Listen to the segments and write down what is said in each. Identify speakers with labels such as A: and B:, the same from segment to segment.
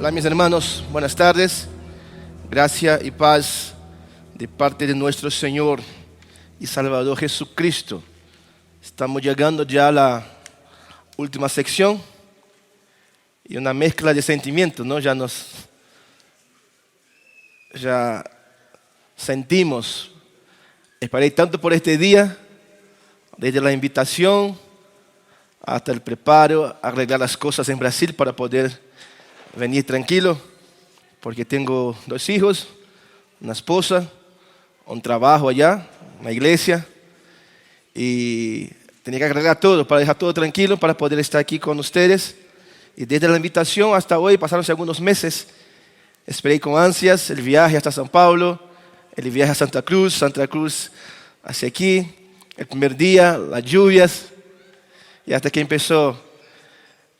A: Hola mis hermanos, buenas tardes. Gracia y paz de parte de nuestro Señor y Salvador Jesucristo. Estamos llegando ya a la última sección y una mezcla de sentimientos, ¿no? Ya sentimos, esperé tanto por este día, desde la invitación hasta el preparo, arreglar las cosas en Brasil para poder venir tranquilo, porque tengo 2 hijos, una esposa, un trabajo allá, una iglesia, y tenía que arreglar todo para dejar todo tranquilo para poder estar aquí con ustedes. Y desde la invitación hasta hoy pasaron algunos meses. Esperé con ansias el viaje hasta São Paulo, el viaje a Santa Cruz hacia aquí, el primer día, las lluvias, y hasta que empezó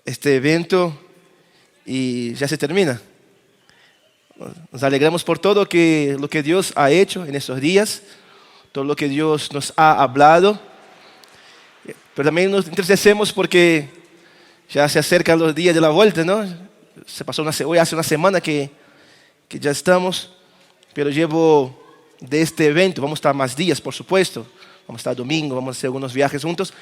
A: este evento y ya se termina. Nos alegramos por todo lo que Dios ha hecho en estos días, todo lo que Dios nos ha hablado, pero también nos entristecemos porque ya se acercan los días de la vuelta, ¿no? Se pasó hoy hace una semana que ya estamos, pero llevo de este evento, vamos a estar más días, por supuesto, vamos a estar domingo, vamos a hacer algunos viajes juntos,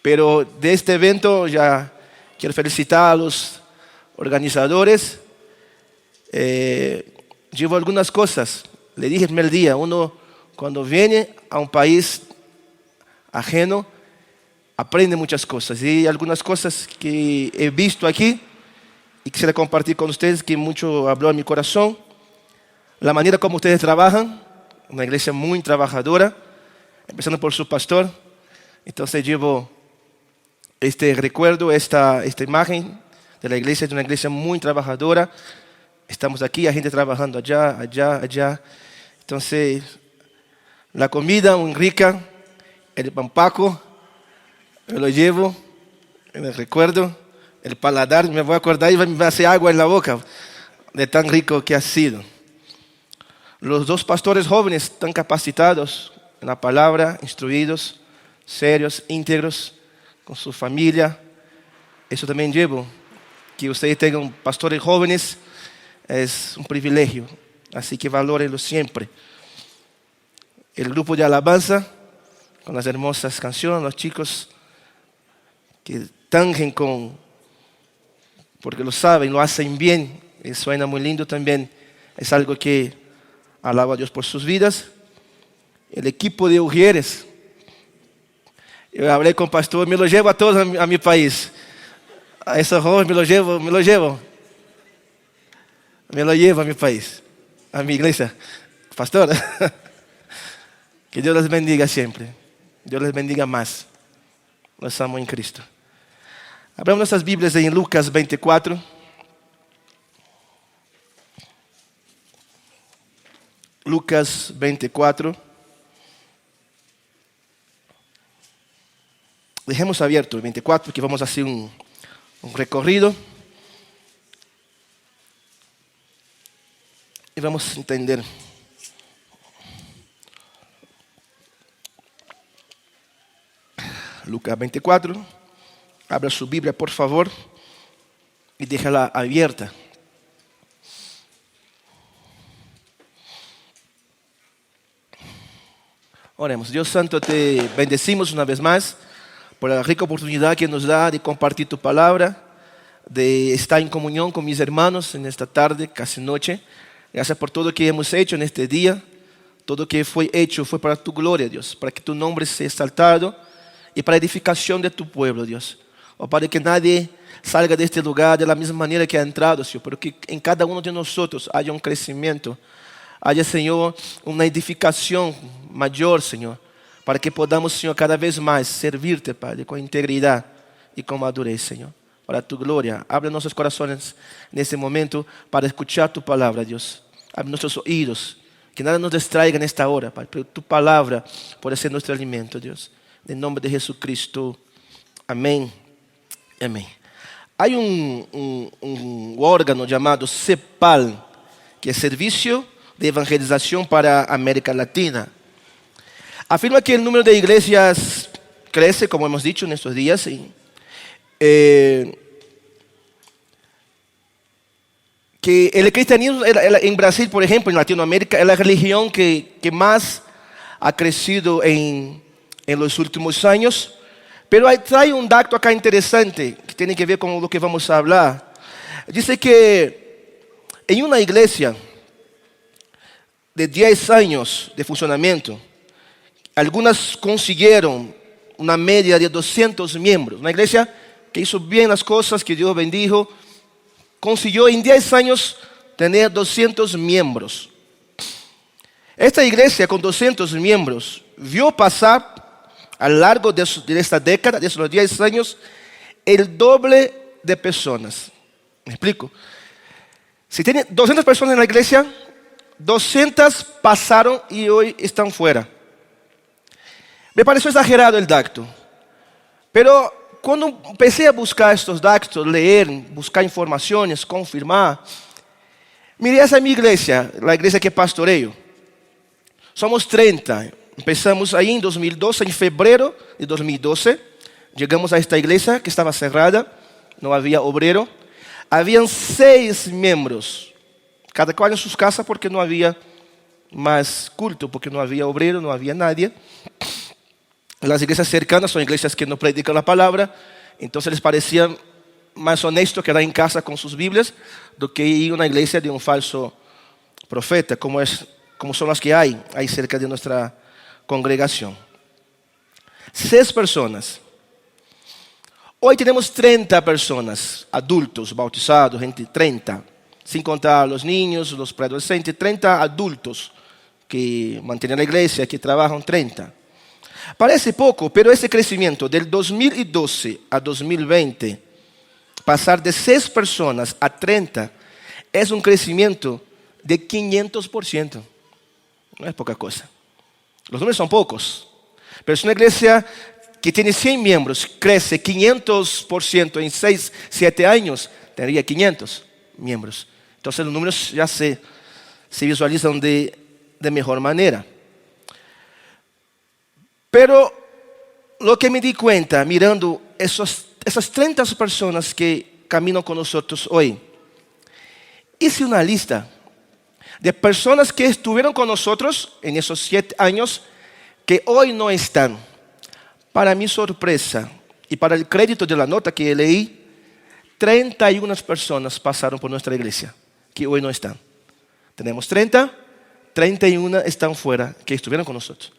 A: pero de este evento ya quiero felicitar a los organizadores. Llevo algunas cosas. Le dije el primer día, uno cuando viene a un país ajeno aprende muchas cosas, y algunas cosas que he visto aquí y quisiera compartir con ustedes, que mucho habló en mi corazón. La manera como ustedes trabajan, una iglesia muy trabajadora, empezando por su pastor. Entonces llevo este recuerdo, esta imagen de la iglesia, de una iglesia muy trabajadora. Estamos aquí, hay gente trabajando allá. Entonces, la comida muy rica, el pampaco, me lo llevo, me recuerdo, el paladar, me voy a acordar y me hace agua en la boca de tan rico que ha sido. Los 2 pastores jóvenes tan capacitados en la palabra, instruidos, serios, íntegros, con su familia. Eso también llevo. Que ustedes tengan pastores jóvenes es un privilegio, así que valórenlo siempre. El grupo de alabanza, con las hermosas canciones, los chicos que tangen porque lo saben, lo hacen bien, y suena muy lindo también. Es algo que alabo a Dios por sus vidas. El equipo de Ujieres, yo hablé con el pastor, me lo llevo a todos a mi país. A esos jóvenes me lo llevo a mi país, a mi iglesia. Pastor, que Dios les bendiga siempre. Dios les bendiga más. Los amo en Cristo. Abramos nuestras Biblias en Lucas 24. Lucas 24. Dejemos abierto el 24 porque vamos a hacer un recorrido y vamos a entender. Lucas 24. Abra su Biblia, por favor, y déjala abierta. Oremos. Dios Santo, te bendecimos una vez más por la rica oportunidad que nos da de compartir tu palabra, de estar en comunión con mis hermanos en esta tarde, casi noche. Gracias por todo lo que hemos hecho en este día. Todo lo que fue hecho fue para tu gloria, Dios, para que tu nombre sea exaltado y para edificación de tu pueblo, Dios. Oh, para que nadie salga de este lugar de la misma manera que ha entrado, Señor, pero que en cada uno de nosotros haya un crecimiento, haya, Señor, una edificación mayor, Señor, para que podamos, Señor, cada vez más servirte, Padre, con integridad y con madurez, Señor, para tu gloria. Abre nuestros corazones en este momento para escuchar tu palabra, Dios. Abre nuestros oídos, que nada nos distraiga en esta hora, Padre, pero tu palabra puede ser nuestro alimento, Dios. En nombre de Jesucristo. Amén. Amén. Hay un órgano llamado CEPAL, que es Servicio de Evangelización para América Latina. Afirma que el número de iglesias crece, como hemos dicho en estos días, y que el cristianismo en Brasil, por ejemplo, en Latinoamérica, es la religión que más ha crecido en los últimos años. Pero trae un dato acá interesante que tiene que ver con lo que vamos a hablar. Dice que en una iglesia de 10 años de funcionamiento, algunas consiguieron una media de 200 miembros. Una iglesia que hizo bien las cosas, que Dios bendijo, consiguió en 10 años tener 200 miembros. Esta iglesia con 200 miembros vio pasar a lo largo de esta década, de esos 10 años, el doble de personas. ¿Me explico? Si tiene 200 personas en la iglesia, 200 pasaron y hoy están fuera. Me pareció exagerado el dato. Pero cuando empecé a buscar estos datos, leer, buscar informaciones, confirmar, miré esa mi iglesia, la iglesia que pastoreo. Somos 30. Empezamos ahí en 2012, en febrero de 2012. Llegamos a esta iglesia que estaba cerrada, no había obrero. Habían 6 miembros, cada cual en sus casas porque no había más culto, porque no había obrero, no había nadie. Las iglesias cercanas son iglesias que no predican la palabra, entonces les parecía más honesto quedar en casa con sus Biblias do que ir a una iglesia de un falso profeta, como son las que hay cerca de nuestra congregación. 6 personas. Hoy tenemos 30 personas, adultos bautizados, gente 30, sin contar los niños, los preadolescentes, 30 adultos que mantienen la iglesia, que trabajan 30. Parece poco, pero ese crecimiento del 2012 a 2020, pasar de 6 personas a 30, es un crecimiento de 500%. No es poca cosa. Los números son pocos, pero si una iglesia que tiene 100 miembros crece 500% en 6, 7 años, tendría 500 miembros. Entonces los números ya se visualizan de mejor manera. Pero lo que me di cuenta mirando esas 30 personas que caminan con nosotros hoy, hice una lista de personas que estuvieron con nosotros en esos 7 años que hoy no están. Para mi sorpresa y para el crédito de la nota que leí, 31 personas pasaron por nuestra iglesia que hoy no están. Tenemos 30, 31 están fuera que estuvieron con nosotros.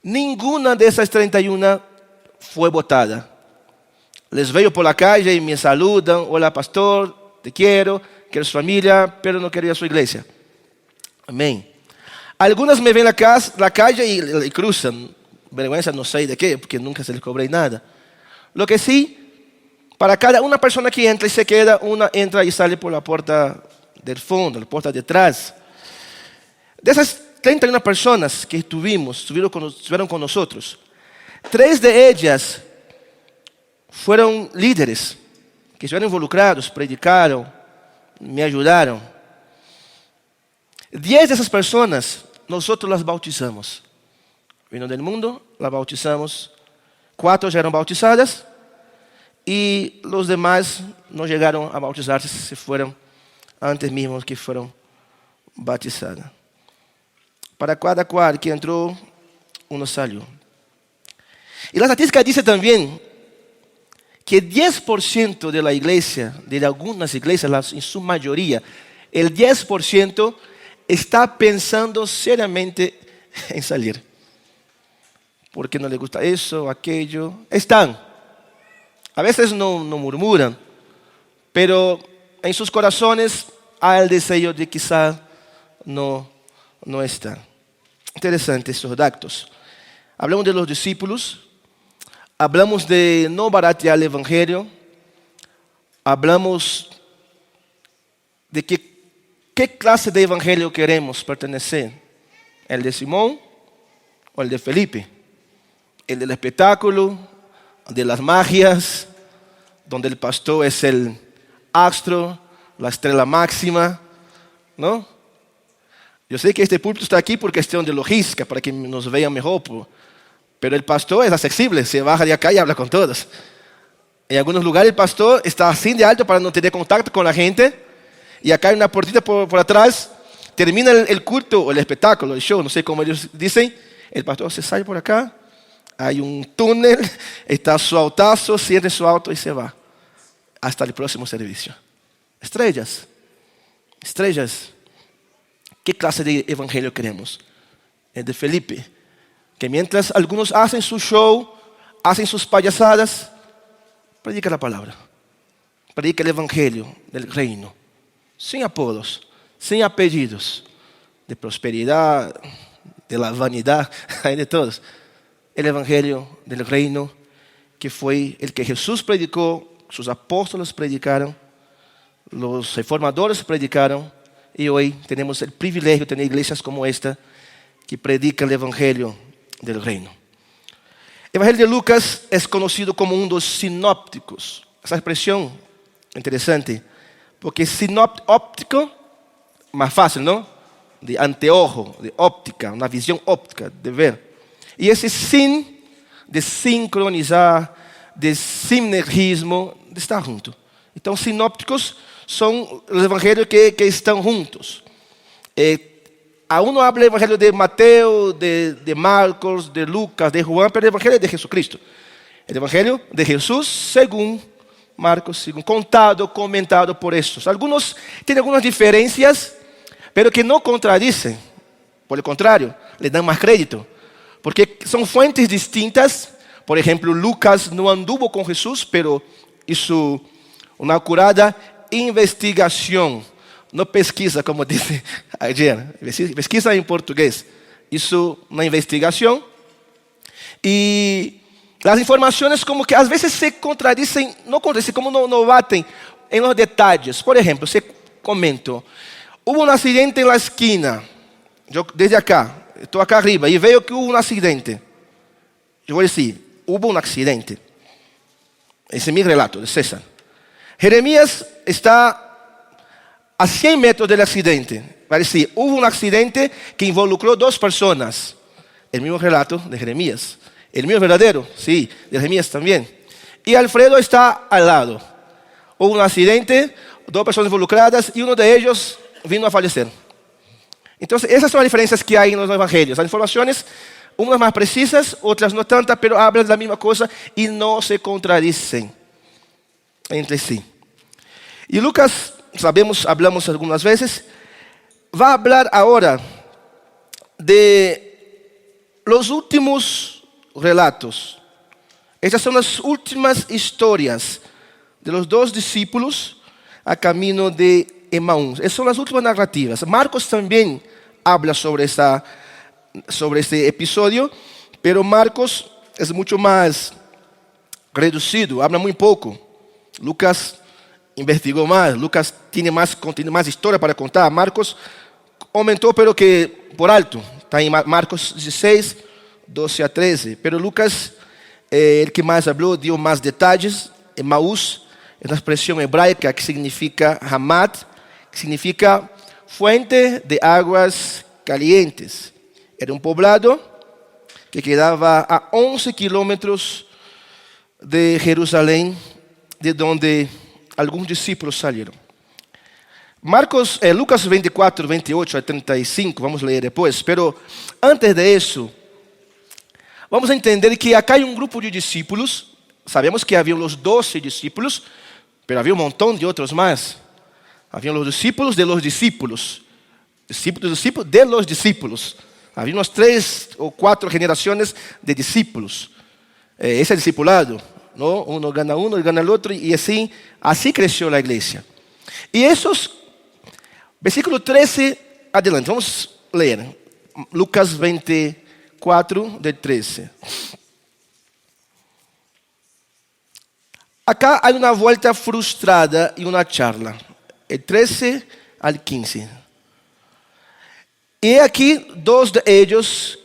A: Ninguna de esas 31 fue votada. Les veo por la calle y me saludan. Hola pastor, te quiero su familia, pero no quiero ir a su iglesia. Amén. Algunas me ven la calle y cruzan. Vergüenza no sé de qué, porque nunca se les cobré nada. Lo que sí, para cada una persona que entra y se queda, una entra y sale por la puerta del fondo, la puerta de atrás. De esas 31 personas que estuvieron con nosotros, 3 de ellas fueron líderes, que estuvieron involucrados, predicaron, me ayudaron. 10 de esas personas, nosotros las bautizamos. Vino del mundo, las bautizamos. 4 ya eran bautizadas y los demás no llegaron a bautizarse, se fueron antes mismo que fueron bautizadas. Para cada cual que entró, uno salió. Y la estadística dice también que 10% de la iglesia, de algunas iglesias, en su mayoría, el 10% está pensando seriamente en salir. Porque no le gusta eso, aquello. Están. A veces no murmuran, pero en sus corazones hay el deseo de quizá no estar. Interesante estos datos. Hablamos de los discípulos, hablamos de no baratear el evangelio, hablamos de qué clase de evangelio queremos pertenecer. ¿El de Simón o el de Felipe? El del espectáculo, de las magias, donde el pastor es el astro, la estrella máxima, ¿no? Yo sé que este púlpito está aquí por cuestión de logística, para que nos vean mejor, pero el pastor es accesible, se baja de acá y habla con todos. En algunos lugares el pastor está así de alto para no tener contacto con la gente, y acá hay una puertita por atrás, termina el culto, o el espectáculo, el show, no sé cómo ellos dicen, el pastor se sale por acá, hay un túnel, está su autazo, cierra su auto y se va hasta el próximo servicio. Estrellas, estrellas. ¿Qué clase de evangelio queremos? El de Felipe, que mientras algunos hacen su show, hacen sus payasadas, predica la palabra, predica el evangelio del reino, sin apodos, sin apellidos, de prosperidad, de la vanidad, hay de todos. El evangelio del reino, que fue el que Jesús predicó, sus apóstoles predicaron, los reformadores predicaron, y hoy tenemos el privilegio de tener iglesias como esta que predican el evangelio del reino. El evangelio de Lucas es conocido como uno de los sinópticos. Esa expresión interesante, porque sinóptico, más fácil, ¿no? De anteojo, de óptica, una visión óptica, de ver. Y ese sin, de sincronizar, de sinergismo, de estar junto. Entonces, sinópticos son los evangelios que están juntos. Aún no habla del evangelio de Mateo, de Marcos, de Lucas, de Juan, pero el evangelio de Jesucristo. El evangelio de Jesús según Marcos, según contado, comentado por estos. Algunos tienen algunas diferencias, pero que no contradicen. Por el contrario, le dan más crédito. Porque son fuentes distintas. Por ejemplo, Lucas no anduvo con Jesús, pero hizo una acurada investigación. No pesquisa, como dice ayer. Pesquisa en portugués. Hizo una investigación. Y las informaciones como que a veces se contradicen, no contradicen, como no baten en los detalles. Por ejemplo, se comento, hubo un accidente en la esquina. Yo desde acá, estou acá arriba e veio que houve um acidente. Eu vou dizer, houve um acidente. Esse é meu relato de César. Jeremías está a 100 metros do acidente. Vai dizer, houve um acidente que involucrou duas pessoas. O mesmo relato de Jeremías. O mesmo verdadeiro? Sim, de Jeremías também. E Alfredo está ao lado. Houve um acidente, duas pessoas involucradas e um de eles vindo a falecer. Entonces, esas son las diferencias que hay en los evangelios. Las informaciones, unas más precisas, otras no tantas, pero hablan de la misma cosa y no se contradicen entre sí. Y Lucas, sabemos, hablamos algunas veces, va a hablar ahora de los últimos relatos. Estas son las últimas historias de los dos discípulos a camino de Emaús. Esas son las últimas narrativas. Marcos también habla sobre este episodio, pero Marcos es mucho más reducido, habla muy poco. Lucas investigó más, Lucas tiene más contenido, más historia para contar. Marcos aumentó, pero que por alto. Está en Marcos 16, 12 a 13. Pero Lucas, el que más habló, dio más detalles. Emaús es una expresión hebraica que significa Hamad, que significa fuente de aguas calientes. Era un poblado que quedaba a 11 kilómetros de Jerusalén, de donde algunos discípulos salieron. Lucas 24, 28 a 35, vamos a leer después, pero antes de eso, vamos a entender que acá hay un grupo de discípulos. Sabemos que había los 12 discípulos, pero había un montón de otros más. Había los discípulos de los discípulos, discípulos de los discípulos. Había unas 3 o 4 generaciones de discípulos. Ese discipulado, ¿no? Uno gana uno y gana el otro, y así creció la iglesia. Y esos, versículo 13 adelante, vamos a leer. Lucas 24, del 13. Acá hay una vuelta frustrada y una charla. El 13 al 15. Y aquí 2 de ellos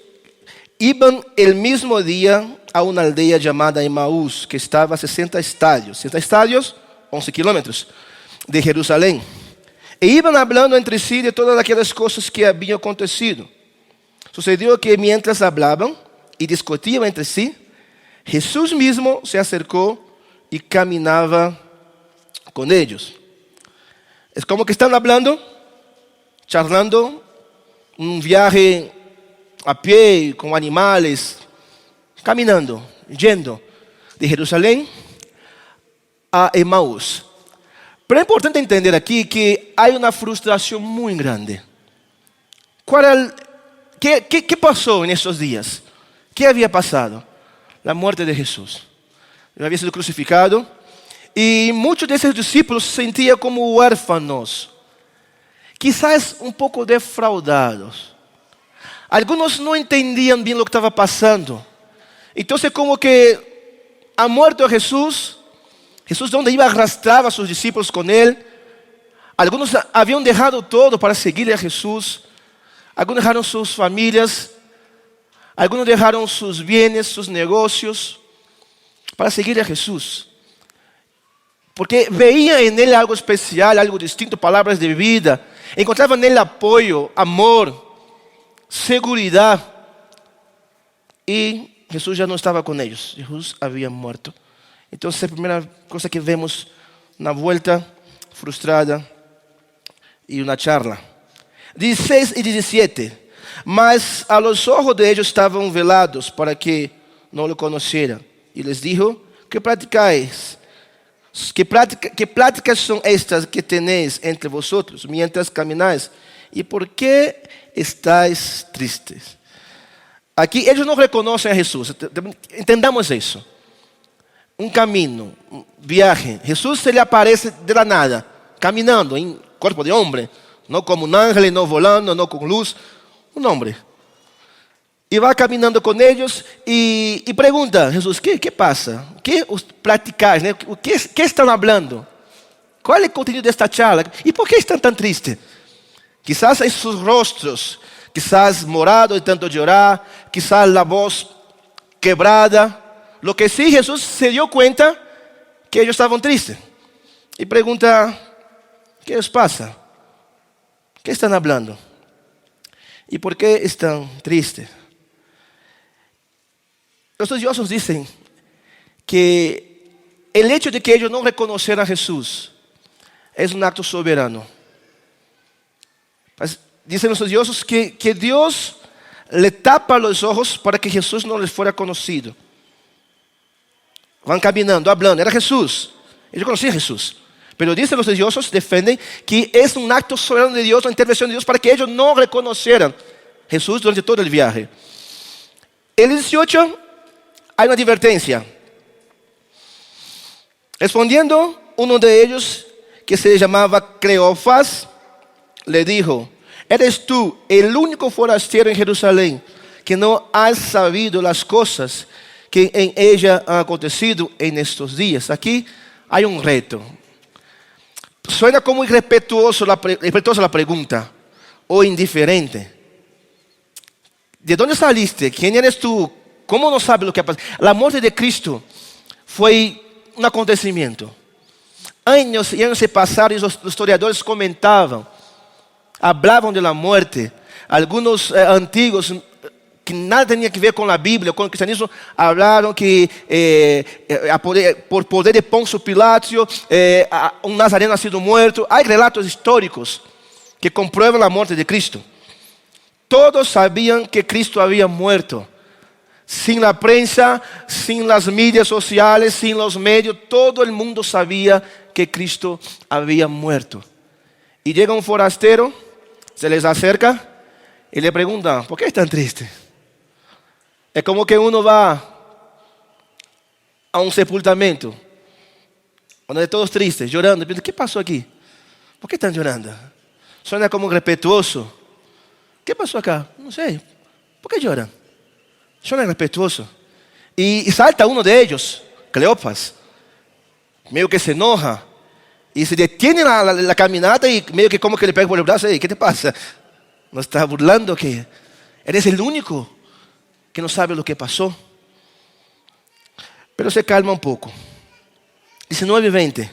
A: iban el mismo día a una aldea llamada Emaús, que estaba a 60 estadios. 60 estadios, 11 kilómetros de Jerusalén. E iban hablando entre sí de todas aquellas cosas que habían acontecido. Sucedió que mientras hablaban y discutían entre sí, Jesús mismo se acercó y caminaba con ellos. Es como que están hablando, charlando, un viaje a pie, con animales, caminando, yendo de Jerusalén a Emaús. Pero es importante entender aquí que hay una frustración muy grande. ¿Qué pasó en esos días? ¿Qué había pasado? La muerte de Jesús. Él había sido crucificado y muchos de esos discípulos se sentían como huérfanos, quizás un poco defraudados. Algunos no entendían bien lo que estaba pasando. Entonces, como que ha muerto Jesús. Jesús, donde iba, arrastraba a sus discípulos con él. Algunos habían dejado todo para seguirle a Jesús. Algunos dejaron sus familias. Algunos dejaron sus bienes, sus negocios, para seguirle a Jesús. Porque veían en él algo especial, algo distinto, palabras de vida. Encontraban en él apoyo, amor, seguridad. Y Jesús ya no estaba con ellos. Jesús había muerto. Entonces, la primera cosa que vemos, una vuelta frustrada y una charla. 16 y 17. Mas a los ojos de ellos estaban velados para que no lo conocieran. Y les dijo: ¿qué practicáis? ¿Qué pláticas son estas que tenéis entre vosotros mientras camináis? ¿Y por qué estáis tristes? Aquí ellos no reconocen a Jesús. Entendamos eso. Un camino, un viaje. Jesús se le aparece de la nada, caminando en cuerpo de hombre, no como un ángel, no volando, no con luz, un hombre. Y va caminando con ellos y pregunta: Jesús, ¿qué pasa? ¿Qué platicáis? ¿Qué están hablando? ¿Cuál es el contenido de esta charla? ¿Y por qué están tan tristes? Quizás en sus rostros, quizás morado de tanto llorar, quizás la voz quebrada. Lo que sí, Jesús se dio cuenta que ellos estaban tristes. Y pregunta: ¿qué les pasa? ¿Qué están hablando? ¿Y por qué están tristes? Los estudiosos dicen que el hecho de que ellos no reconocieran a Jesús es un acto soberano. Dicen los estudiosos que Dios le tapa los ojos para que Jesús no les fuera conocido. Van caminando, hablando, era Jesús. Ellos conocían a Jesús. Pero dicen los estudiosos, defienden que es un acto soberano de Dios, una intervención de Dios para que ellos no reconocieran a Jesús durante todo el viaje. En el 18 hay una advertencia. Respondiendo, uno de ellos, que se llamaba Cleofas, le dijo: ¿eres tú el único forastero en Jerusalén que no has sabido las cosas que en ella han acontecido en estos días? Aquí hay un reto. Suena como irrespetuosa la pregunta, o indiferente. ¿De dónde saliste? ¿Quién eres tú? ¿Cómo no sabes lo que ha pasado? La muerte de Cristo fue un acontecimiento. Años y años se pasaron y los historiadores comentaban, hablaban de la muerte. Algunos antiguos que nada tenía que ver con la Biblia, con el cristianismo, hablaron que por poder de Poncio Pilato, un nazareno ha sido muerto. Hay relatos históricos que comprueban la muerte de Cristo. Todos sabían que Cristo había muerto. Sin la prensa, sin las medias sociales, sin los medios, todo el mundo sabía que Cristo había muerto. Y llega un forastero, se les acerca y le pregunta: ¿por qué están tristes? Es como que uno va a un sepultamento, donde todos tristes, llorando. ¿Qué pasó aquí? ¿Por qué están llorando? Suena como respetuoso. ¿Qué pasó acá? No sé. ¿Por qué lloran? Suena respetuoso. Y salta uno de ellos, Cleofas, medio que se enoja y se detiene la caminata y medio que como que le pega por el brazo. ¿Qué te pasa? ¿No estás burlando que eres el único que no sabe lo que pasó? Pero se calma un poco. 19:20.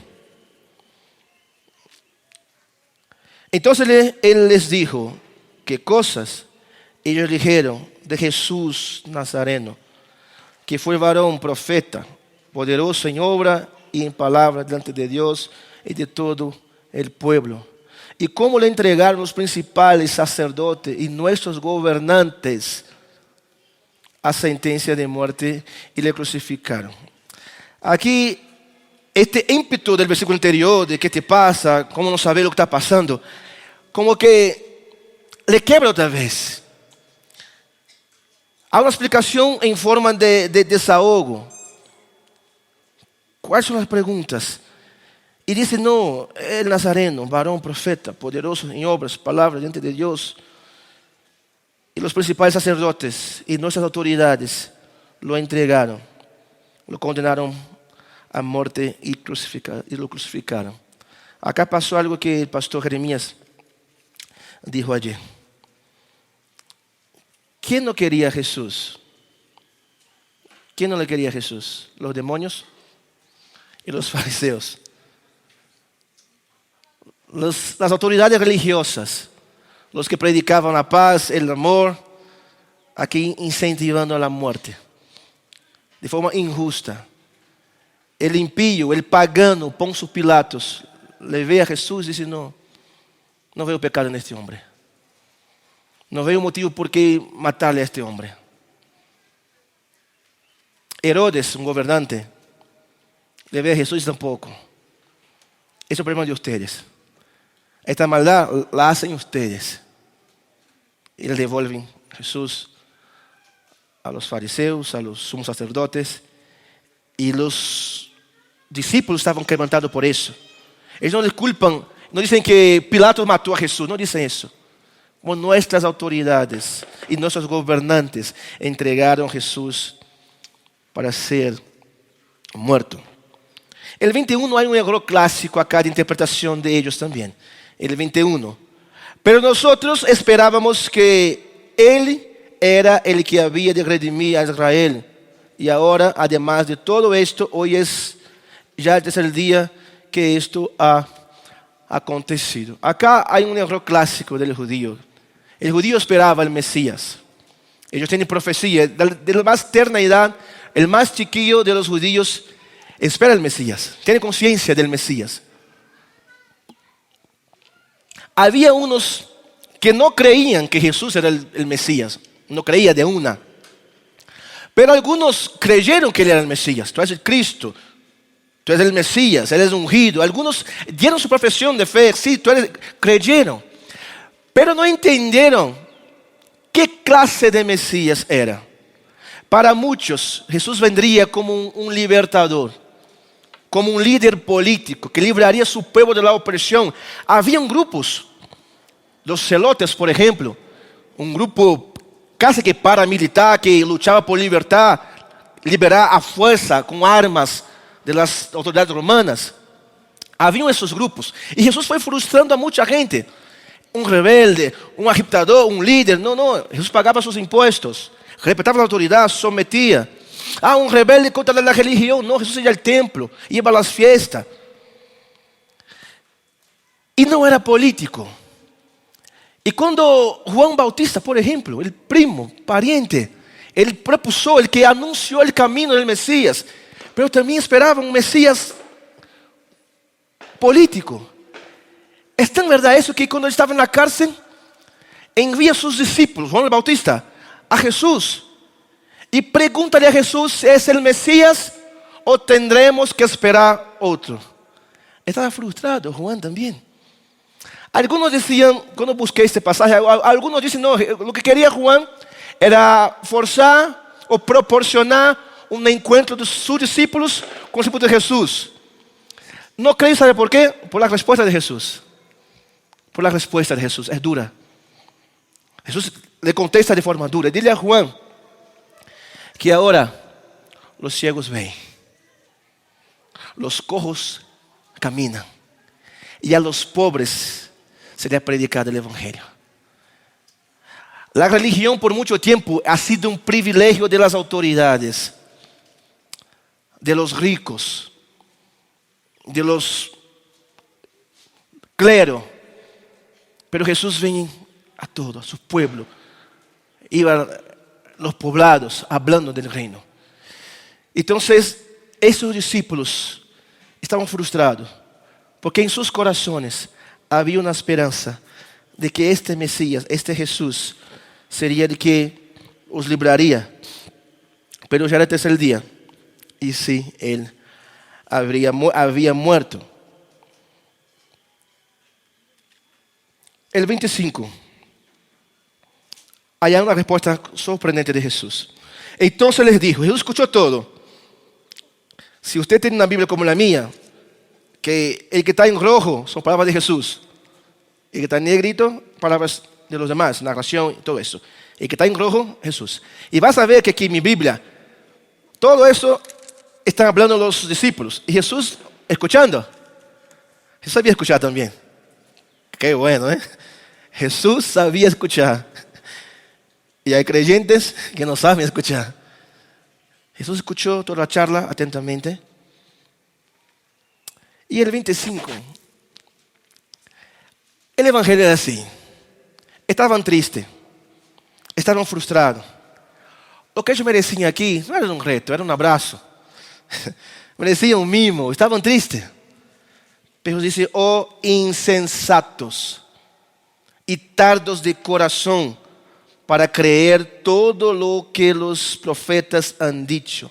A: Entonces él les dijo: ¿qué cosas? Ellos dijeron: de Jesús Nazareno, que fue varón profeta, poderoso en obra y en palabra delante de Dios y de todo el pueblo. y cómo le entregaron los principales sacerdotes y nuestros gobernantes a sentencia de muerte y le crucificaron. Aquí, este ímpetu del versículo anterior, de qué te pasa, cómo no saber lo que está pasando, como que le quebra otra vez. Hay una explicación en forma de desahogo. ¿Cuáles son las preguntas? Y dice, no, el nazareno, varón, profeta, poderoso en obras, palabras, delante de Dios. Y los principales sacerdotes y nuestras autoridades lo entregaron, lo condenaron a muerte y lo crucificaron. Acá pasó algo que el pastor Jeremías dijo ayer. ¿Quién no quería a Jesús? ¿Quién no le quería a Jesús? Los demonios y los fariseos. Las autoridades religiosas, los que predicaban la paz, el amor, aquí incentivando la muerte, de forma injusta. El impío, el pagano, Poncio Pilatos, le ve a Jesús y dice, no veo pecado en este hombre. No veo motivo por qué matarle a este hombre. Herodes, un gobernante, le ve a Jesús y tampoco. Ese es el problema de ustedes. Esta maldad la hacen ustedes. Y le devuelven a Jesús a los fariseos, a los sumos sacerdotes. Y los discípulos estaban quebrantados por eso. Ellos no les culpan, no dicen que Pilatos mató a Jesús, no dicen eso. Como nuestras autoridades y nuestros gobernantes entregaron a Jesús para ser muerto. El 21 hay un error clásico acá de interpretación de ellos también. El 21. Pero nosotros esperábamos que Él era el que había de redimir a Israel. Y ahora, además de todo esto, hoy es ya el tercer día que esto ha acontecido. Acá hay un error clásico del judío. El judío esperaba al Mesías. Ellos tienen profecía. De la más tierna edad, el más chiquillo de los judíos espera al Mesías. Tiene conciencia del Mesías. Había unos que no creían que Jesús era el Mesías. No creía de una. Pero algunos creyeron que Él era el Mesías. Tú eres el Cristo. Tú eres el Mesías. Él es ungido. Algunos dieron su profesión de fe. Sí, creyeron. Pero no entendieron qué clase de Mesías era. Para muchos, Jesús vendría como un libertador, como un líder político que libraría a su pueblo de la opresión. Habían grupos, los celotes, por ejemplo, un grupo casi que paramilitar que luchaba por libertad, liberar a fuerza con armas de las autoridades romanas. Habían esos grupos y Jesús fue frustrando a mucha gente. Un rebelde, un agitador, un líder. No, Jesús pagaba sus impuestos, respetaba la autoridad, sometía. Un rebelde contra la religión. No, Jesús iba al templo, iba a las fiestas. Y no era político. Y cuando Juan Bautista, por ejemplo, el primo, pariente, el propulsor, el que anunció el camino del Mesías, pero también esperaba un Mesías político. Es tan verdad eso que cuando estaba en la cárcel, envía a sus discípulos, Juan el Bautista, a Jesús. Y pregúntale a Jesús si es el Mesías o tendremos que esperar otro. Estaba frustrado Juan también. Algunos decían, cuando busqué este pasaje, algunos dicen, no, lo que quería Juan era forzar o proporcionar un encuentro de sus discípulos con los discípulos de Jesús. No creí, ¿sabe por qué? Por la respuesta de Jesús. Por la respuesta de Jesús, es dura. Jesús le contesta de forma dura. Dile a Juan que ahora los ciegos ven, los cojos caminan y a los pobres se les ha predicado el Evangelio. La religión por mucho tiempo ha sido un privilegio de las autoridades, de los ricos, de los cleros. Pero Jesús viene a todo, a su pueblo. Iba a los poblados hablando del reino. Entonces, esos discípulos estaban frustrados porque en sus corazones había una esperanza de que este Mesías, este Jesús, sería el que os libraría. Pero ya era el tercer día, y sí, él había muerto. El 25. Hay una respuesta sorprendente de Jesús. Entonces les dijo, Jesús escuchó todo. Si usted tiene una Biblia como la mía, que el que está en rojo son palabras de Jesús, el que está en negrito, palabras de los demás, narración y todo eso. El que está en rojo, Jesús. Y vas a ver que aquí en mi Biblia, todo eso están hablando los discípulos. Y Jesús escuchando. Jesús sabía escuchar también. Qué bueno, ¿eh? Jesús sabía escuchar. Y hay creyentes que no saben escuchar. Jesús escuchó toda la charla atentamente. Y el 25. El evangelio era así. Estaban tristes. Estaban frustrados. Lo que ellos merecían aquí no era un reto, era un abrazo. Merecían un mimo. Estaban tristes. Pero dice, oh insensatos y tardos de corazón para creer todo lo que los profetas han dicho.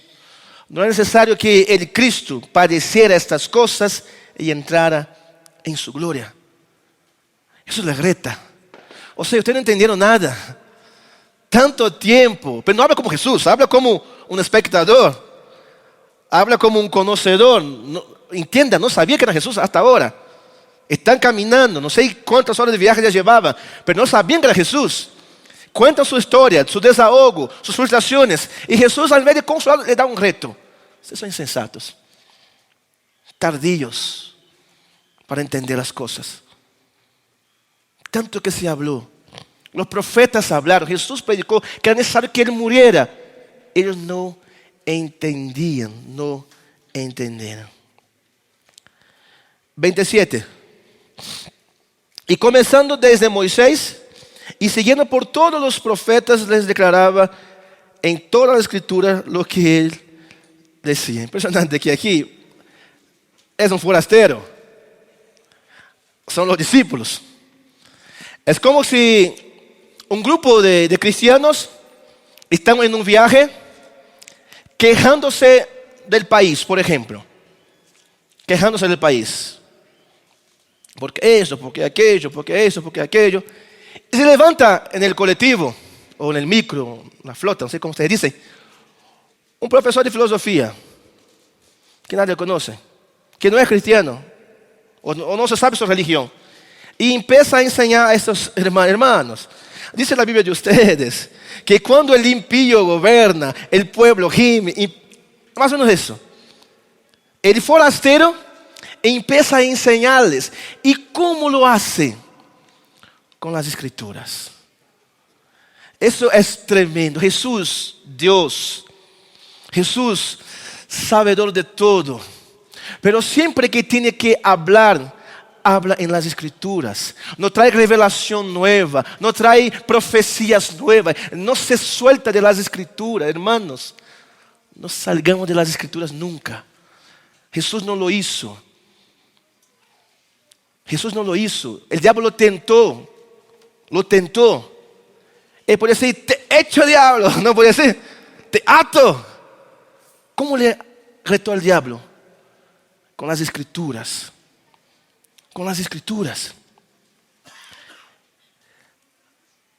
A: No es necesario que el Cristo padeciera estas cosas y entrara en su gloria. Eso es la reta. O sea, ustedes no entendieron nada. Tanto tiempo. Pero no habla como Jesús, habla como un espectador. Habla como un conocedor. No, entienda, no sabía que era Jesús hasta ahora. Están caminando, no sé cuántas horas de viaje ya llevaban, pero no sabían que era Jesús. Cuentan su historia, su desahogo, sus frustraciones. Y Jesús, al vez de consolar, le da un reto. Ustedes son insensatos, tardíos para entender las cosas. Tanto que se habló. Los profetas hablaron. Jesús predicó que era necesario que Él muriera. Ellos no entendían, no entendieron. 27. Y comenzando desde Moisés y siguiendo por todos los profetas, les declaraba en toda la escritura lo que Él decía. Impresionante que aquí es un forastero. Son los discípulos. Es como si un grupo de cristianos están en un viaje quejándose del país, por ejemplo. Quejándose del país. Porque eso, porque aquello, porque eso, porque aquello. Y se levanta en el colectivo, o en el micro, la flota, no sé cómo ustedes dicen, un profesor de filosofía, que nadie conoce, que no es cristiano, o no se sabe su religión, y empieza a enseñar a estos hermanos. Dice la Biblia de ustedes, que cuando el impío gobierna, el pueblo gime, y más o menos eso. El forastero empieza a enseñarles. ¿Y cómo lo hace? Con las escrituras. Eso es tremendo. Jesús, Dios. Jesús, sabedor de todo. Pero siempre que tiene que habla en las escrituras. No trae revelación nueva, no trae profecías nuevas, no se suelta de las escrituras, hermanos. No salgamos de las escrituras nunca. Jesús no lo hizo. Jesús no lo hizo. El diablo lo tentó. Lo tentó. Él podía decir, te echo diablo. No podía decir, te ato. ¿Cómo le retó al diablo? Con las escrituras. Con las escrituras.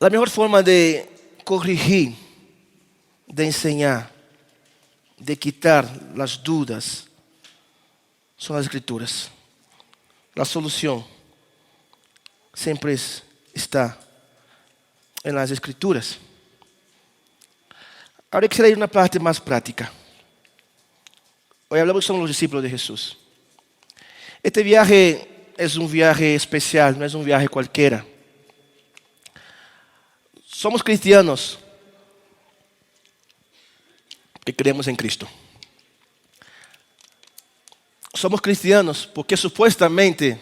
A: La mejor forma de corregir, de enseñar, de quitar las dudas, son las escrituras. La solución siempre está en las escrituras. Ahora quisiera ir a una parte más práctica. Hoy hablamos sobre los discípulos de Jesús. Este viaje es un viaje especial, no es un viaje cualquiera. Somos cristianos que creemos en Cristo. Somos cristianos porque supuestamente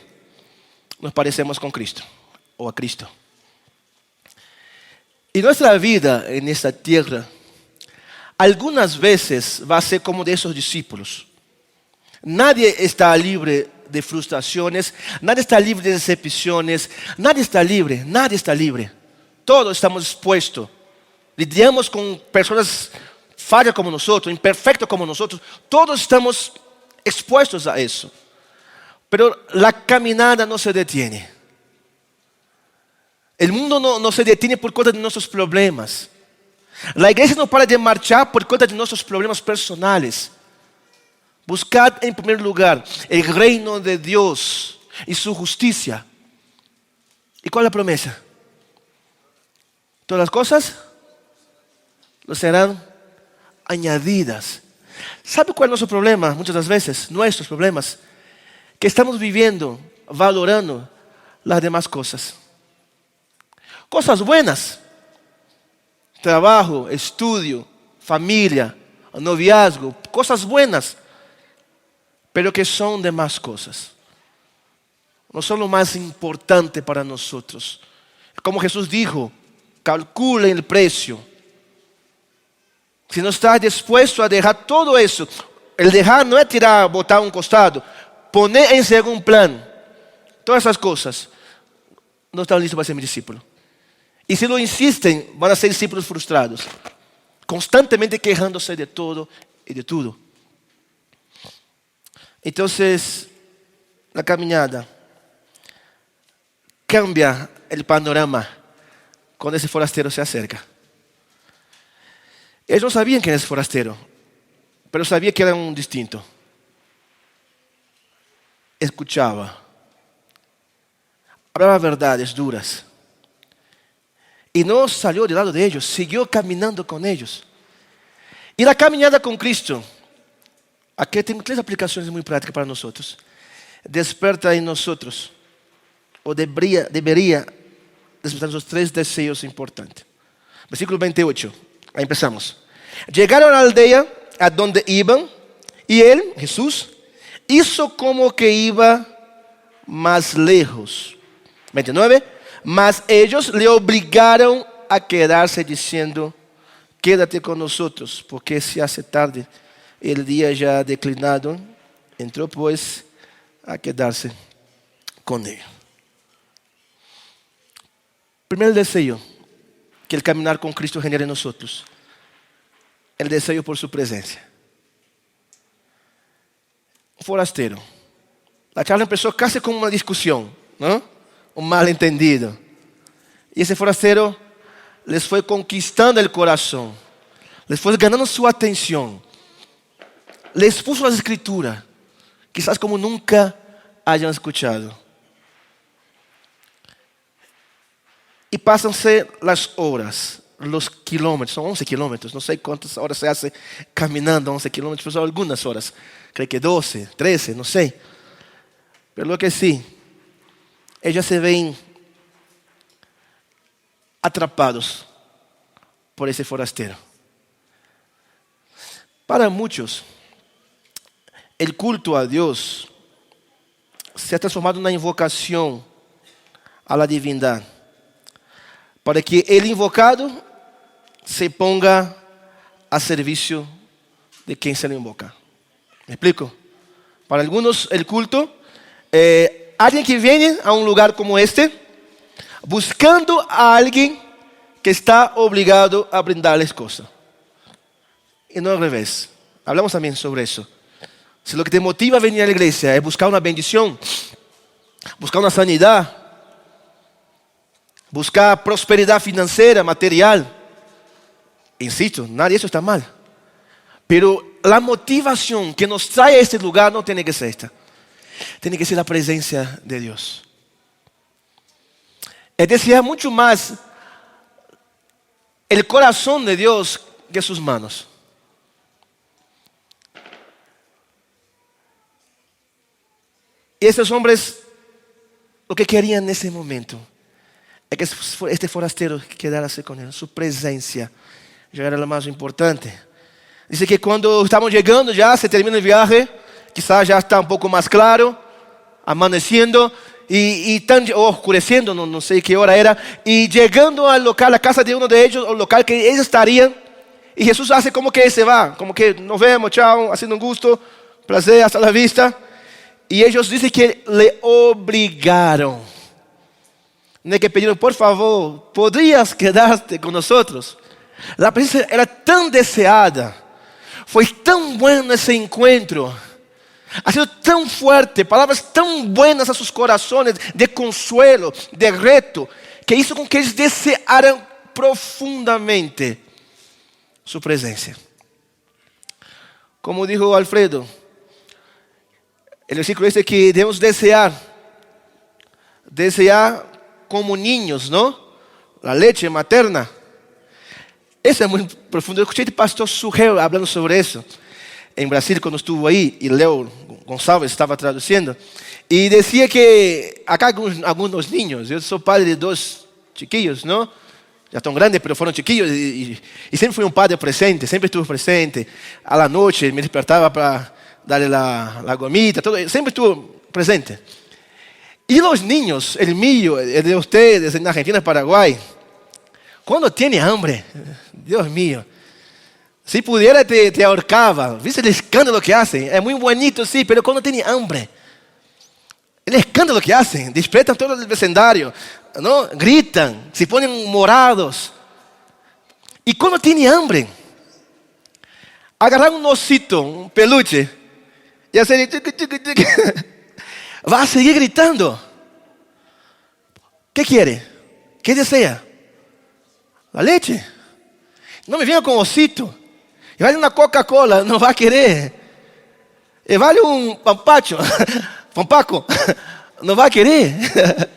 A: nos parecemos con Cristo o a Cristo. Y nuestra vida en esta tierra algunas veces va a ser como de esos discípulos. Nadie está libre de frustraciones, nadie está libre de decepciones, nadie está libre, nadie está libre. Todos estamos expuestos. Lidiamos con personas fallas como nosotros, imperfectos como nosotros. Todos estamos expuestos a eso. Pero la caminada no se detiene. El mundo no se detiene por cuenta de nuestros problemas. La iglesia no para de marchar por cuenta de nuestros problemas personales. Buscad en primer lugar el reino de Dios y su justicia. ¿Y cuál es la promesa? Todas las cosas nos serán añadidas. ¿Sabe cuál es nuestro problema? Muchas de las veces, nuestros problemas, que estamos viviendo, valorando las demás cosas. Cosas buenas. Trabajo, estudio, familia, noviazgo, cosas buenas. Pero que son demás cosas. No son lo más importante para nosotros. Como Jesús dijo, calcule el precio. Si no estás dispuesto a dejar todo eso, el dejar no es tirar, botar a un costado, poner en segundo plano todas esas cosas, no están listos para ser mi discípulo. Y si lo insisten, van a ser discípulos frustrados, constantemente quejándose de todo y de todo. Entonces, la caminada cambia el panorama cuando ese forastero se acerca. Ellos no sabían quién es forastero, pero sabían que era un distinto. Escuchaba, hablaba verdades duras. Y no salió del lado de ellos, siguió caminando con ellos. Y la caminada con Cristo, aquí tengo 3 aplicaciones muy prácticas para nosotros. Desperta en nosotros, o debería despertar esos 3 deseos importantes. Versículo 28, ahí empezamos. Llegaron a la aldea a donde iban, y él, Jesús, hizo como que iba más lejos. 29, mas ellos le obligaron a quedarse diciendo, quédate con nosotros, porque se hace tarde. El día ya ha declinado. Entró pues a quedarse con ellos. Primer deseo que el caminar con Cristo genera en nosotros. El deseo por su presencia. Un forastero. La charla empezó casi como una discusión, ¿no? Un malentendido. Y ese forastero les fue conquistando el corazón. Les fue ganando su atención. Les puso las escrituras, quizás como nunca hayan escuchado. Y pásanse las horas, los kilómetros, son 11 kilómetros, no sé cuántas horas se hace caminando 11 kilómetros, pero son algunas horas, creo que 12, 13, no sé. Pero lo que sí, ellos se ven atrapados por ese forastero. Para muchos, el culto a Dios se ha transformado en una invocación a la divindad, para que el invocado se ponga a servicio de quien se lo invoca. ¿Me explico? Para algunos el culto, alguien que viene a un lugar como este, buscando a alguien que está obligado a brindarles cosas. Y no al revés. Hablamos también sobre eso. Si lo que te motiva a venir a la iglesia es buscar una bendición, buscar una sanidad, buscar prosperidad financiera, material, insisto, nada de eso está mal. Pero la motivación que nos trae a este lugar no tiene que ser esta. Tiene que ser la presencia de Dios. Es desear mucho más el corazón de Dios que sus manos. Y estos hombres lo que querían en ese momento es que este forastero quedase con él. Su presencia ya era lo más importante. Dice que cuando estamos llegando ya, se termina el viaje, quizás ya está un poco más claro, amaneciendo o oscureciendo, no sé qué hora era, y llegando al local, la casa de uno de ellos, o el local que ellos estarían, y Jesús hace como que se va, como que nos vemos, chao, haciendo un gusto, placer, hasta la vista. y ellos dicen que le obligaron. No es que pidieron, por favor, ¿podrías quedarte con nosotros? La presencia era tan deseada, fue tan bueno ese encuentro, ha sido tan fuerte, palabras tan buenas a sus corazones, de consuelo, de reto, que hizo con que ellos desearan profundamente su presencia. Como dijo Alfredo, el versículo dice que debemos desear como niños, ¿no? La leche materna. Eso es muy profundo. Yo escuché al pastor Sugel hablando sobre eso en Brasil cuando estuvo ahí, y Leo González estaba traduciendo. Y decía que acá algunos niños, yo soy padre de 2 chiquillos, ¿no? Ya están grandes, pero fueron chiquillos, y siempre fui un padre presente, siempre estuve presente. A la noche me despertaba para darle la gomita, todo, siempre estuve presente. Y los niños, el mío, el de ustedes, en Argentina, Paraguay, cuando tiene hambre, Dios mío, si pudiera te ahorcaba. ¿Viste el escándalo que hacen? Es muy bonito, sí, pero cuando tiene hambre, el escándalo que hacen, despiertan todo el vecindario, ¿no? Gritan, se ponen morados. Y cuando tiene hambre, agarrar un osito, un peluche, y hacer va a seguir gritando. ¿Qué quiere? ¿Qué desea? La leche. No me venga con osito. Y vale una Coca-Cola, no va a querer. Y vale un pampacho, pampaco, no va a querer.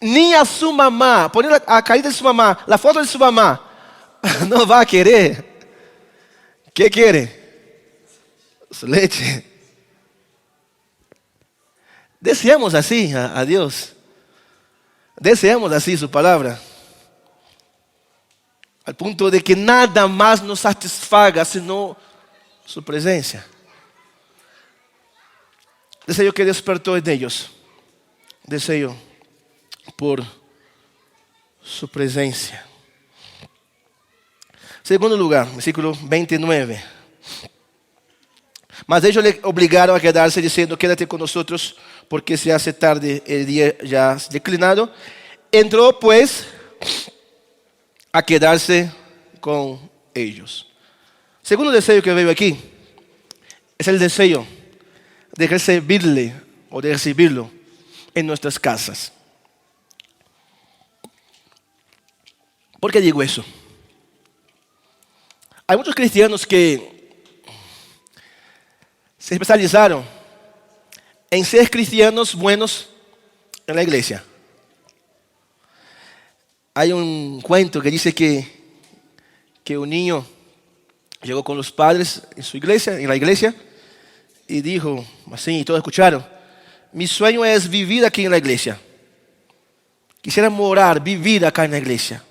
A: Ni a su mamá, poner a caída de su mamá, la foto de su mamá, no va a querer. ¿Qué quiere? Su leche. Deseamos así a Dios. Deseamos así su palabra. Al punto de que nada más nos satisfaga sino su presencia. Deseo que despertó en ellos. Deseo por su presencia. Segundo lugar, versículo 29. Mas ellos le obligaron a quedarse diciendo, quédate con nosotros porque se hace tarde, el día ya has declinado. Entró pues a quedarse con ellos. Segundo deseo que veo aquí es el deseo de recibirle o de recibirlo en nuestras casas. ¿Por qué digo eso? Hay muchos cristianos que se especializaron en ser cristianos buenos en la iglesia. Hay un cuento que dice que un niño llegó con los padres en la iglesia, y dijo así, y todos escucharon: mi sueño es vivir aquí en la iglesia. Quisiera morar, vivir acá en la iglesia,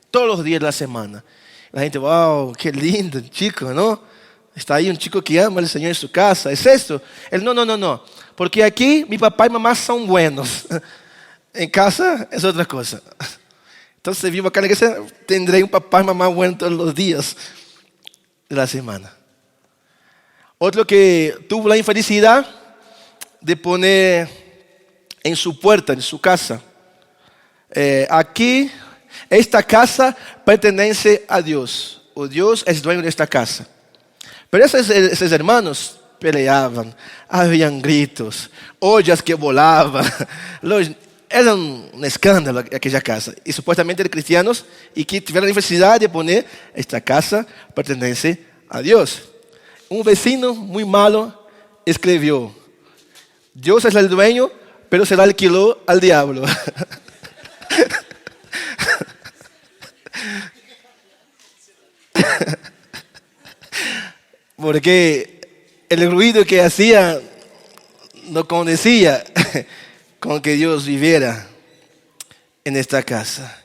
A: todos los días de la semana. La gente, wow, qué lindo chico, ¿no? Está ahí un chico que ama al Señor en su casa. ¿Es esto? Él, no. Porque aquí mi papá y mamá son buenos. En casa es otra cosa. Entonces, si vivo acá en la iglesia, tendré un papá y mamá bueno todos los días de la semana. Otro que tuvo la infelicidad de poner en su puerta, en su casa, aquí, esta casa pertenece a Dios, o Dios es dueño de esta casa. Pero esos hermanos peleaban, habían gritos, ollas que volaban, era un escándalo aquella casa. Y supuestamente eran cristianos y que tuvieron la necesidad de poner, esta casa pertenece a Dios. Un vecino muy malo escribió: Dios es el dueño, pero se la alquiló al diablo. Porque el ruido que hacía no condecía con que Dios viviera en esta casa.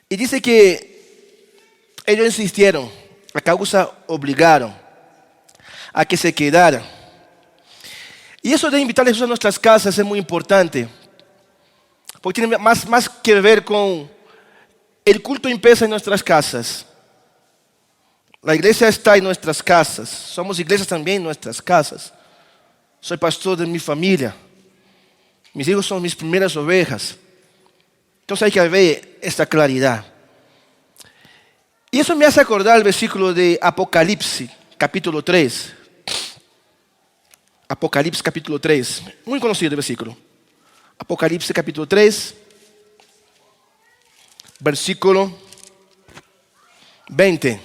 A: Y dice que ellos insistieron, a causa obligaron a que se quedaran. Y eso de invitar a Jesús a nuestras casas es muy importante, porque tiene más que ver con el culto empieza en nuestras casas. La iglesia está en nuestras casas. Somos iglesias también en nuestras casas. Soy pastor de mi familia. Mis hijos son mis primeras ovejas. Entonces hay que ver esta claridad. Y eso me hace acordar el versículo de Apocalipsis, capítulo 3. Apocalipsis, capítulo 3. Muy conocido el versículo. Apocalipsis, capítulo 3. Versículo 20.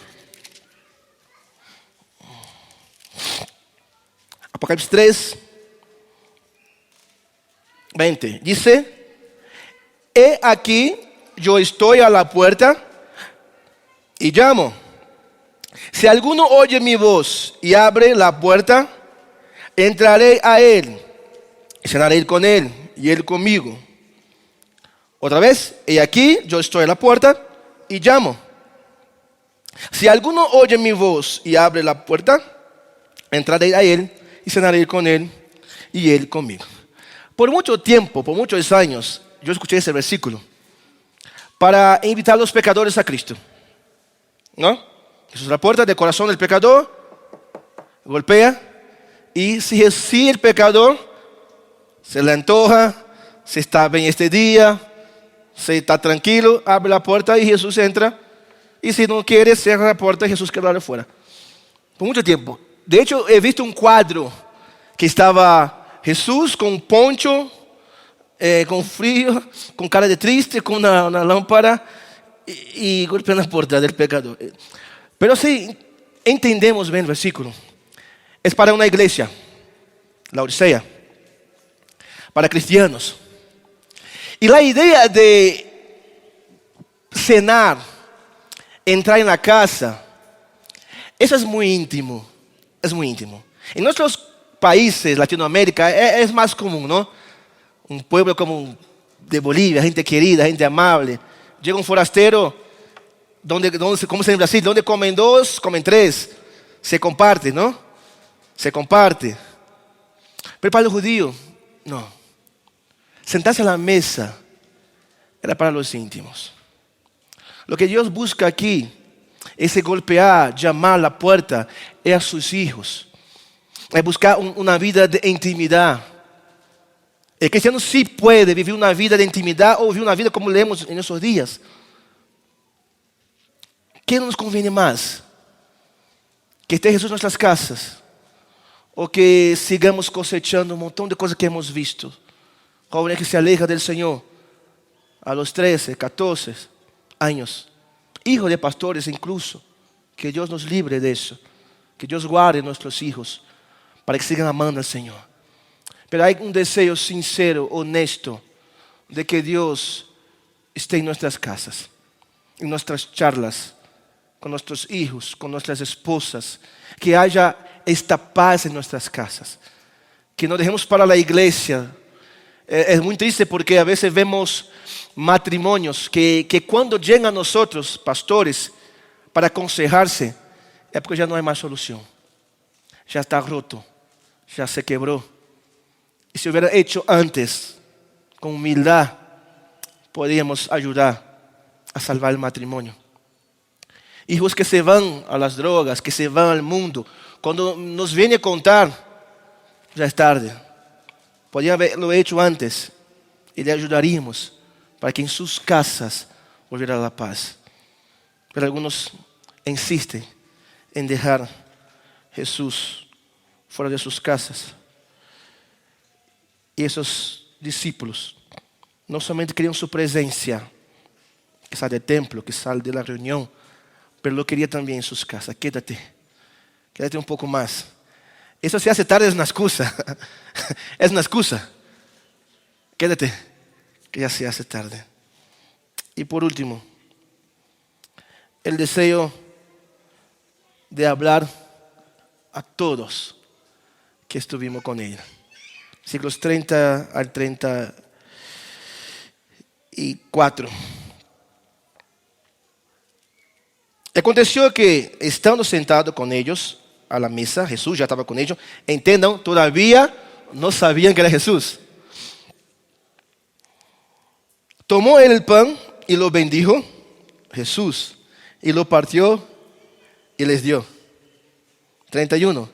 A: Apocalipsis 3, 20. Dice: he aquí, yo estoy a la puerta y llamo. Si alguno oye mi voz y abre la puerta, entraré a él y cenaré con él y él conmigo. Otra vez, he aquí, yo estoy a la puerta y llamo. Si alguno oye mi voz y abre la puerta, entraré a él y cenaré con él y él conmigo. Por mucho tiempo, por muchos años, yo escuché ese versículo para invitar a los pecadores a Cristo, ¿no? Jesús es la puerta del corazón del pecador, golpea, y si el pecador se le antoja, si está bien este día, si está tranquilo, abre la puerta y Jesús entra, y si no quiere, cierra la puerta y Jesús queda afuera. Por mucho tiempo. De hecho, he visto un cuadro que estaba Jesús con un poncho, con frío, con cara de triste, con una lámpara y golpeando la puerta del pecador. Pero si entendemos bien el versículo, es para una iglesia, la Odisea, para cristianos. Y la idea de cenar, entrar en la casa, eso es muy íntimo, es muy íntimo. En nuestros países, Latinoamérica, es más común, ¿no? Un pueblo como de Bolivia, gente querida, gente amable. Llega un forastero, como se en Brasil, donde comen dos, comen tres. Se comparte, ¿no? Se comparte. Pero para el judío, no. Sentarse a la mesa era para los íntimos. Lo que Dios busca aquí es golpear, llamar a la puerta, es a sus hijos. Es buscar una vida de intimidad. El cristiano sí puede vivir una vida de intimidad o vivir una vida como leemos en esos días. ¿Qué nos conviene más? Que esté Jesús en nuestras casas o que sigamos cosechando un montón de cosas que hemos visto. Jóvenes que se alejan del Señor a los 13, 14 años. Hijos de pastores incluso. Que Dios nos libre de eso. Que Dios guarde a nuestros hijos para que sigan amando al Señor. Pero hay un deseo sincero, honesto, de que Dios esté en nuestras casas, en nuestras charlas, con nuestros hijos, con nuestras esposas, que haya esta paz en nuestras casas, que no dejemos para la iglesia. Es muy triste porque a veces vemos matrimonios que cuando llegan a nosotros, pastores, para aconsejarse, es porque ya no hay más solución, ya está roto, ya se quebró. Y si hubiera hecho antes, con humildad, podríamos ayudar a salvar el matrimonio. Hijos que se van a las drogas, que se van al mundo, cuando nos viene a contar, ya es tarde. Podría haberlo hecho antes y le ayudaríamos para que en sus casas volviera la paz. Pero algunos insisten en dejar Jesús fuera de sus casas. Y esos discípulos no solamente querían su presencia, que sale del templo, que sale de la reunión, pero lo quería también en sus casas. Quédate un poco más. Eso se hace tarde, es una excusa. Es una excusa. Quédate, que ya se hace tarde. Y por último, el deseo de hablar a todos que estuvimos con ella. Siglos 30 al 34. Aconteció que, estando sentado con ellos a la mesa, Jesús ya estaba con ellos. Entendan, todavía no sabían que era Jesús. Tomó él el pan y lo bendijo, Jesús, y lo partió y les dio. 31.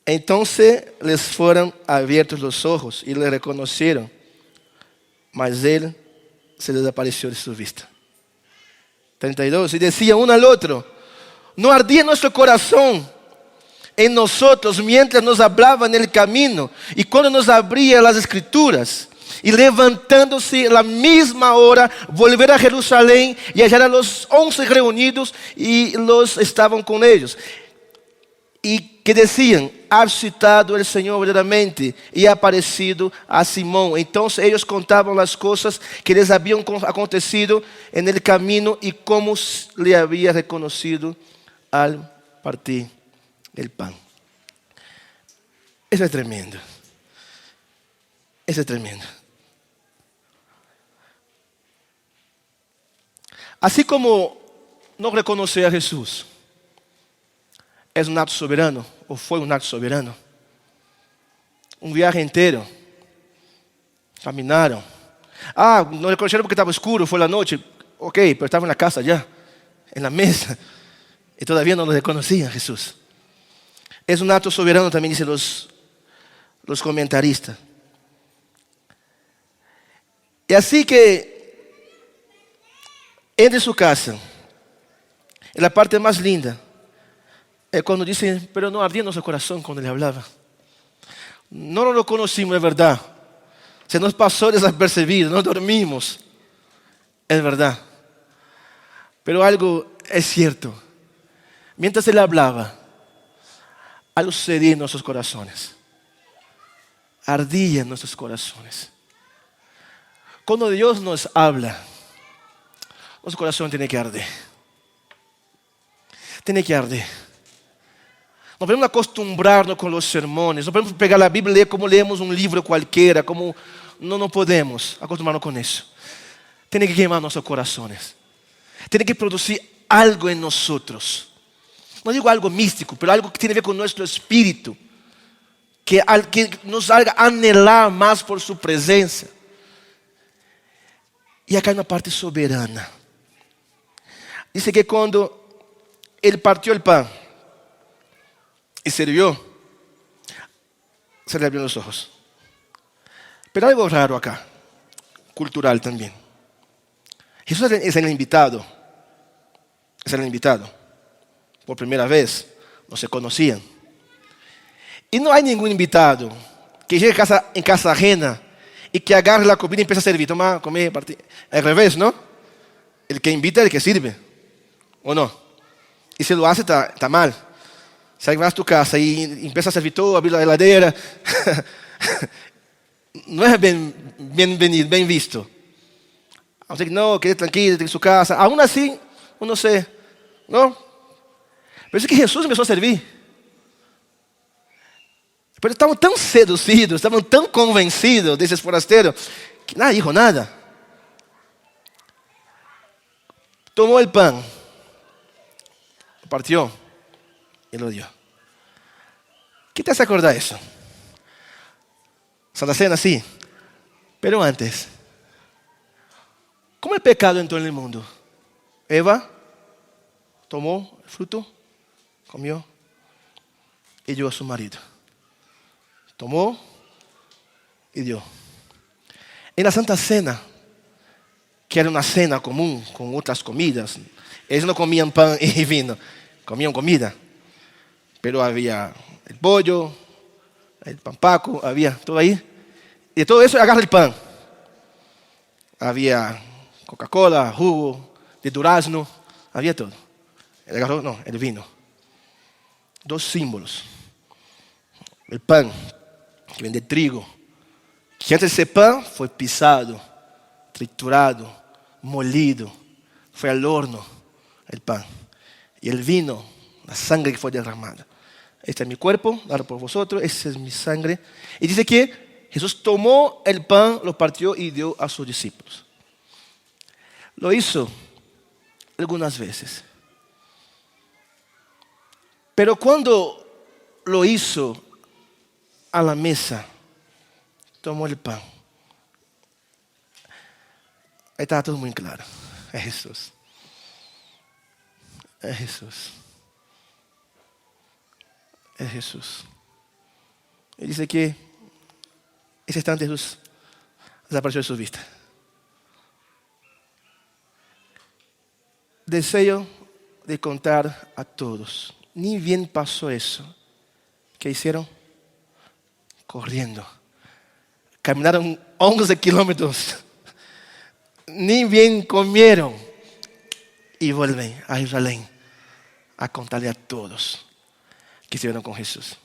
A: Entonces les fueron abiertos los ojos y le reconocieron, mas él se desapareció de su vista. 32. Y decía uno al otro, ¿no ardía nuestro corazón en nosotros mientras nos hablaba en el camino y cuando nos abría las escrituras? Y levantándose a la misma hora, volver a Jerusalén y hallar a los 11 reunidos y los estaban con ellos. Y que decían, ha citado el Señor verdaderamente y ha aparecido a Simón. Entonces ellos contaban las cosas que les habían acontecido en el camino y cómo le había reconocido al partir el pan. Eso es tremendo. Eso es tremendo. Así como no reconocer a Jesús es un acto soberano, o fue un acto soberano. Un viaje entero. Caminaron. No reconocieron porque estaba oscuro, fue la noche. Ok, pero estaba en la casa ya, en la mesa. Y todavía no lo reconocían Jesús. Es un acto soberano también, dicen los comentaristas. Y así que entre su casa, en la parte más linda, es cuando dice, pero no ardía nuestro corazón cuando le hablaba. No lo conocimos, es verdad. Se nos pasó desapercibido, no dormimos. Es verdad. Pero algo es cierto. Mientras él hablaba, algo sucedía en nuestros corazones. Ardía en nuestros corazones. Cuando Dios nos habla, nuestro corazón tiene que arder. Tiene que arder. No podemos acostumbrarnos con los sermones. No podemos pegar la Biblia y leer como leemos un libro cualquiera. No podemos acostumbrarnos con eso. Tiene que quemar nuestros corazones. Tiene que producir algo en nosotros. No digo algo místico, pero algo que tiene que ver con nuestro espíritu. Que nos haga anhelar más por su presencia. Y acá hay una parte soberana. Dice que cuando él partió el pan y sirvió, se le abrieron los ojos. Pero algo raro acá, cultural también. Jesús es el invitado. Es el invitado. Por primera vez, no se conocían. Y no hay ningún invitado que llegue en casa ajena y que agarre la comida y empiece a servir. Toma, comer, partir. Al revés, ¿no? El que invita es el que sirve. ¿O no? Y si lo hace, está mal. Si vas a tu casa y empieza a servir todo, abrir la heladera, no es bienvenido, bien visto. Aunque no, quede tranquilo en su casa. Aún así, uno ¿no? Pero es que Jesús empezó a servir. Pero estaban tan seducidos, estaban tan convencidos de esos forasteros, que nadie dijo nada. Tomó el pan, lo partió y lo dio. ¿Qué te hace acordar eso? Santa Cena, sí. Pero antes, ¿cómo el pecado entró en el mundo? Eva tomó el fruto, comió y dio a su marido. Tomó y dio. En la Santa Cena, que era una cena común con otras comidas, ellos no comían pan y vino, comían comida. Pero había el pollo, el pampaco, había todo ahí. Y de todo eso agarra el pan. Había Coca-Cola, jugo, de durazno, había todo. Él agarró, no, el vino. Dos símbolos. El pan, que viene de trigo, que antes de ese pan fue pisado, triturado, molido, fue al horno el pan. Y el vino, la sangre que fue derramada. Este es mi cuerpo, dado por vosotros, esta es mi sangre. Y dice que Jesús tomó el pan, lo partió y dio a sus discípulos. Lo hizo algunas veces. Pero cuando lo hizo a la mesa, tomó el pan. Ahí estaba todo muy claro. Es Jesús. Es Jesús. es Jesús. Y dice que ese instante Jesús desapareció de su vista. Deseo de contar a todos. Ni bien pasó eso. ¿Qué hicieron? Corriendo. Caminaron 11 kilómetros. Ni bien comieron. Y vuelven a Jerusalén a contarle a todos que estuvieron con Jesús.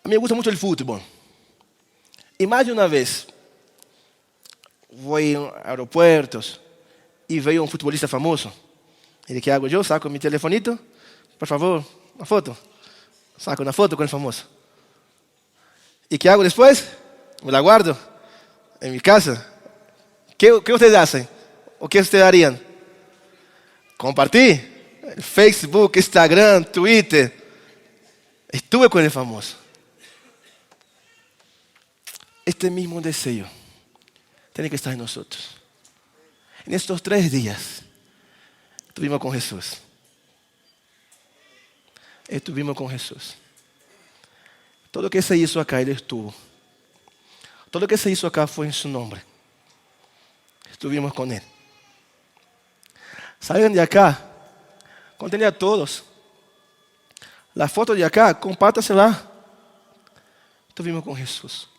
A: A mí me gusta mucho el fútbol. Y más de una vez voy a aeropuertos y veo un futbolista famoso. ¿Y qué hago yo? Saco mi telefonito. Por favor, una foto. Saco una foto con el famoso. ¿Y qué hago después? Me la guardo en mi casa. ¿Qué ustedes hacen? ¿O qué ustedes harían? Compartí. Facebook, Instagram, Twitter. Estuve con el famoso. Este mismo deseo tiene que estar en nosotros. En estos 3 días estuvimos con Jesús. Estuvimos con Jesús. Todo lo que se hizo acá, Él estuvo. Todo lo que se hizo acá fue en su nombre. Estuvimos con Él. Salgan de acá, contenle a todos. La foto de acá, compártasela. Estuvimos con Jesús.